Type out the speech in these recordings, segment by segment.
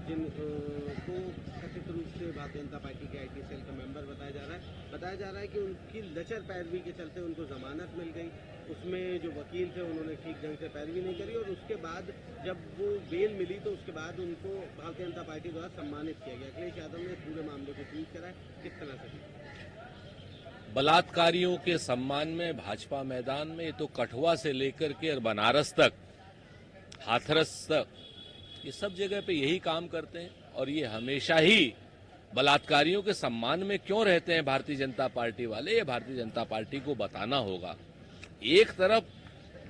जिनको कथित रूप से भारतीय जनता पार्टी के IT सेल का मेंबर बताया जा रहा है कि उनकी लचर पैरवी के चलते उनको जमानत मिल गई। उसमें जो वकील थे उन्होंने ठीक ढंग से पैरवी नहीं करी और उसके बाद जब वो बेल मिली तो उसके बाद उनको भारतीय जनता पार्टी द्वारा सम्मानित किया गया। अखिलेश यादव ने पूरे मामले को ट्वीट करा है, किस तरह से? बलात्कारियों के सम्मान में भाजपा मैदान में ये तो कठुआ से लेकर के और बनारस तक, हाथरस तक, ये सब जगह पे यही काम करते हैं और ये हमेशा ही बलात्कारियों के सम्मान में क्यों रहते हैं भारतीय जनता पार्टी वाले, ये भारतीय जनता पार्टी को बताना होगा। एक तरफ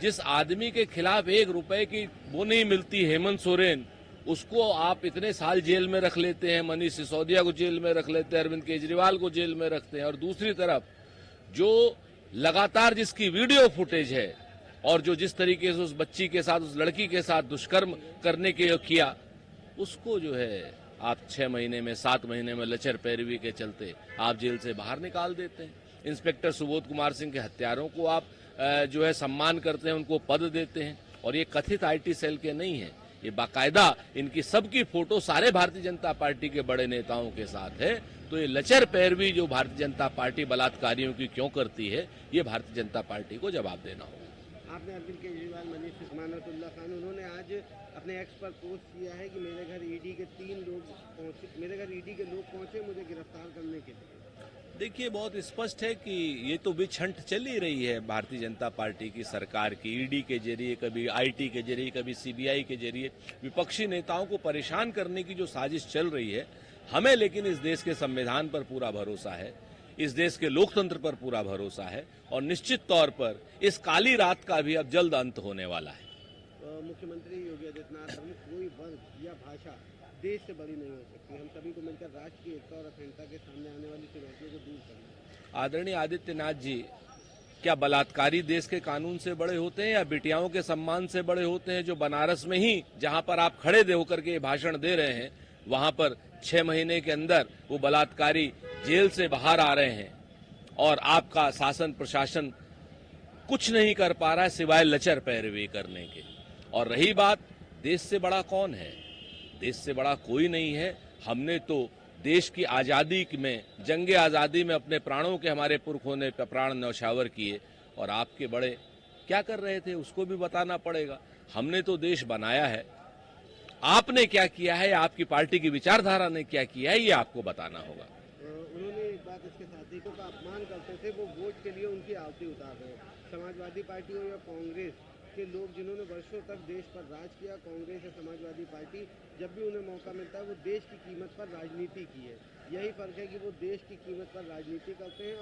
जिस आदमी के खिलाफ 1 रुपए की वो नहीं मिलती, हेमंत सोरेन, उसको आप इतने साल जेल में रख लेते हैं, मनीष सिसोदिया को जेल में रख लेते हैं, अरविंद केजरीवाल को जेल में रखते हैं, और दूसरी तरफ जो लगातार जिसकी वीडियो फुटेज है और जो जिस तरीके से उस बच्ची के साथ, उस लड़की के साथ दुष्कर्म करने के किया, उसको जो है आप 6 महीने में, 7 महीने में लचर पैरवी के चलते आप जेल से बाहर निकाल देते हैं। इंस्पेक्टर सुबोध कुमार सिंह के हत्यारों को आप जो है सम्मान करते हैं, उनको पद देते हैं, और ये कथित IT सेल के नहीं है, ये बाकायदा इनकी सबकी फोटो सारे भारतीय जनता पार्टी के बड़े नेताओं के साथ है। तो ये लचर पैरवी जो भारतीय जनता पार्टी बलात्कारियों की क्यों करती है, ये भारतीय जनता पार्टी को जवाब देना होगा। आपने अरविंद केजरीवाल, मनीष सिसोदिया खान, उन्होंने आज अपने एक्स पर पोस्ट किया है कि मेरे घर ईडी के लोग पहुंचे मुझे गिरफ्तार करने के लिए। देखिए, बहुत स्पष्ट है कि ये तो बिछंट चल ही रही है भारतीय जनता पार्टी की सरकार की, ईडी के जरिए, कभी IT के जरिए, कभी CBI के जरिए विपक्षी नेताओं को परेशान करने की जो साजिश चल रही है। हमें लेकिन इस देश के संविधान पर पूरा भरोसा है, इस देश के लोकतंत्र पर पूरा भरोसा है, और निश्चित तौर पर इस काली रात का भी अब जल्द अंत होने वाला है। मुख्यमंत्री योगी आदित्यनाथ, कोई वर्ग या भाषा देश से बड़ी नहीं हो सकती, हम सभी को मिलकर राष्ट्र की एकता और अखंडता के सामने आने वाली चुनौतियों को दूर करना। आदरणीय आदित्यनाथ जी, क्या बलात्कारी देश के कानून से बड़े होते हैं या बिटियाओं के सम्मान से बड़े होते हैं, जो बनारस में ही, जहां पर आप खड़े होकर के भाषण दे रहे हैं, वहां पर 6 महीने के अंदर वो बलात्कारी जेल से बाहर आ रहे हैं और आपका शासन प्रशासन कुछ नहीं कर पा रहा है सिवाय लचर पैरवी करने के। और रही बात देश से बड़ा कौन है, देश से बड़ा कोई नहीं है। हमने तो देश की आजादी में, जंगे आजादी में अपने प्राणों के, हमारे पुरखों ने प्राण न्यौछावर किए, और आपके बड़े क्या कर रहे थे उसको भी बताना पड़ेगा। हमने तो देश बनाया है, आपने क्या किया है, आपकी पार्टी की विचारधारा ने क्या किया है, ये आपको बताना होगा। उन्होंने एक बात इसके साथी को अपमान करते थे, वो वोट के लिए उनकी आहुति उतार रहे हैं। समाजवादी पार्टी हो या कांग्रेस के लोग जिन्होंने वर्षों तक देश पर राज किया, कांग्रेस या समाजवादी पार्टी जब भी उन्हें मौका मिलता है वो देश की कीमत पर राजनीति की है। यही फर्क है कि वो देश की कीमत पर राजनीति करते हैं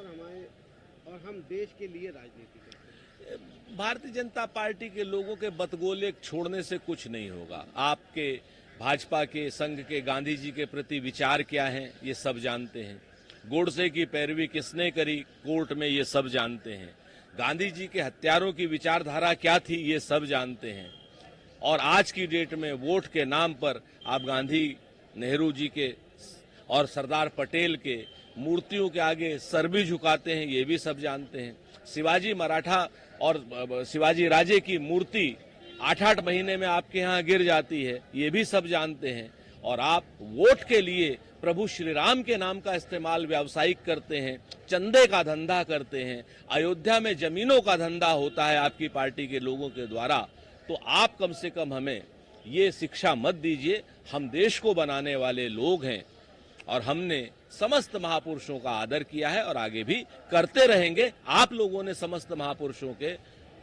और हम देश के लिए राजनीति करते हैं। भारतीय जनता पार्टी के लोगों के बतगोले छोड़ने से कुछ नहीं होगा। आपके भाजपा के, संघ के, गांधी जी के प्रति विचार क्या है ये सब जानते हैं। गोडसे की पैरवी किसने करी कोर्ट में, ये सब जानते हैं। गांधी जी के हत्यारों की विचारधारा क्या थी, ये सब जानते हैं। और आज की डेट में वोट के नाम पर आप गांधी, नेहरू जी के और सरदार पटेल के मूर्तियों के आगे सर भी झुकाते हैं, ये भी सब जानते हैं। शिवाजी मराठा और शिवाजी राजे की मूर्ति 8-8 महीने में आपके यहाँ गिर जाती है, ये भी सब जानते हैं। और आप वोट के लिए प्रभु श्री राम के नाम का इस्तेमाल व्यावसायिक करते हैं, चंदे का धंधा करते हैं, अयोध्या में जमीनों का धंधा होता है आपकी पार्टी के लोगों के द्वारा। तो आप कम से कम हमें ये शिक्षा मत दीजिए। हम देश को बनाने वाले लोग हैं और हमने समस्त महापुरुषों का आदर किया है और आगे भी करते रहेंगे। आप लोगों ने समस्त महापुरुषों के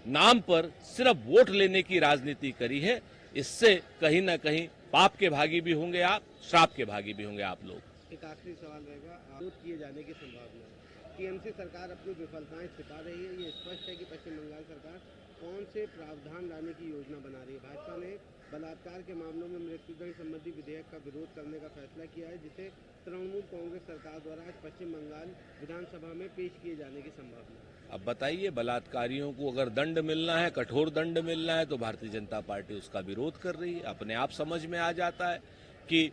नाम पर सिर्फ वोट लेने की राजनीति करी है। इससे कहीं ना कहीं पाप के भागी भी होंगे आप, श्राप के भागी भी होंगे आप लोग। एक आखिरी सवाल रहेगा, आरोप किए जाने की संभावना है। टीएमसी सरकार अपनी विफलताएं छिपा रही है। ये स्पष्ट है कि पश्चिम बंगाल सरकार कौन से प्रावधान लाने की योजना बना रही है। भाजपा ने बलात्कार के मामलों में मृत्युदंड संबंधी विधेयक का विरोध करने का फैसला किया है, जिसे तृणमूल कांग्रेस सरकार द्वारा आज पश्चिम बंगाल विधानसभा में पेश किए जाने की संभावना है। अब बताइए, बलात्कारियों को अगर दंड मिलना है, कठोर दंड मिलना है, तो भारतीय जनता पार्टी उसका विरोध कर रही है। अपने आप समझ में आ जाता है कि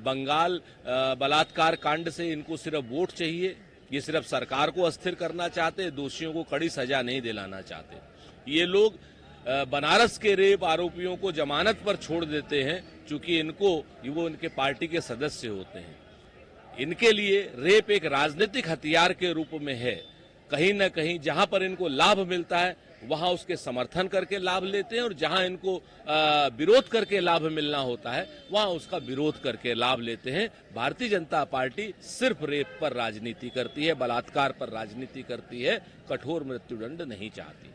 बंगाल बलात्कार कांड से इनको सिर्फ वोट चाहिए, ये सिर्फ सरकार को अस्थिर करना चाहते, दोषियों को कड़ी सजा नहीं दिलाना चाहते। ये लोग बनारस के रेप आरोपियों को जमानत पर छोड़ देते हैं चूंकि वो इनके पार्टी के सदस्य होते हैं, इनके लिए रेप एक राजनीतिक हथियार के रूप में है। कहीं न कहीं जहां पर इनको लाभ मिलता है वहां उसके समर्थन करके लाभ लेते हैं, और जहां इनको विरोध करके लाभ मिलना होता है वहां उसका विरोध करके लाभ लेते हैं। भारतीय जनता पार्टी सिर्फ रेप पर राजनीति करती है, बलात्कार पर राजनीति करती है, कठोर मृत्युदंड नहीं चाहती।